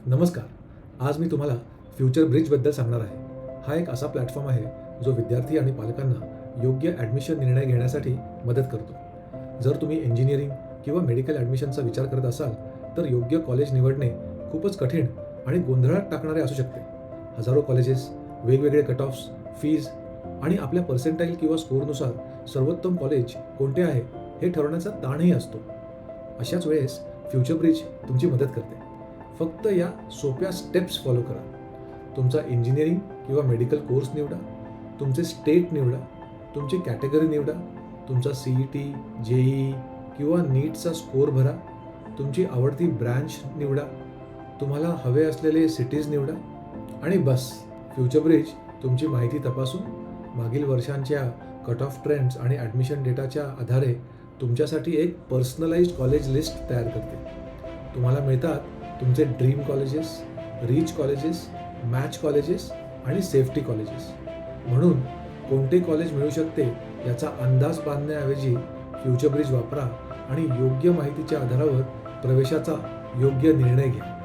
नमस्कार. आज मी तुम्हाला फ्युचर ब्रिजबद्दल सांगणार आहे. हा एक असा प्लॅटफॉर्म आहे, जो विद्यार्थी आणि पालकांना योग्य ॲडमिशन निर्णय घेण्यासाठी मदत करतो. जर तुम्ही इंजिनिअरिंग किंवा मेडिकल ॲडमिशनचा विचार करत असाल, तर योग्य कॉलेज निवडणे खूपच कठीण आणि गोंधळात टाकणारे असू शकते. हजारो कॉलेजेस, वेगवेगळे कट ऑफ्स, फीज आणि आपल्या पर्सेंटाईल किंवा स्कोअरनुसार सर्वोत्तम कॉलेज कोणते आहे हे ठरवण्याचा ताणही असतो. अशाच वेळेस फ्युचर ब्रिज तुमची मदत करते. फक्त या सोप्या स्टेप्स फॉलो करा. तुमचा इंजिनिअरिंग किंवा मेडिकल कोर्स निवडा, तुमचे स्टेट निवडा, तुमची कॅटेगरी निवडा, तुमचा CET, JEE किंवा नीटचा स्कोअर भरा, तुमची आवडती ब्रँच निवडा, तुम्हाला हवे असलेले सिटीज निवडा आणि बस. फ्युचर ब्रिज तुमची माहिती तपासून मागील वर्षांच्या कट ऑफ ट्रेंड्स आणि ॲडमिशन डेटाच्या आधारे तुमच्यासाठी एक पर्सनलाइज्ड कॉलेज लिस्ट तयार करते. तुम्हाला मिळतात तुमचे dream colleges, rich colleges, match colleges आणि सेफ्टी कॉलेजेस. म्हणून कोणते कॉलेज मिळू शकते याचा अंदाज बांधण्याऐवजी फ्युचर ब्रिज वापरा आणि योग्य माहितीच्या आधारावर प्रवेशाचा योग्य निर्णय घ्या.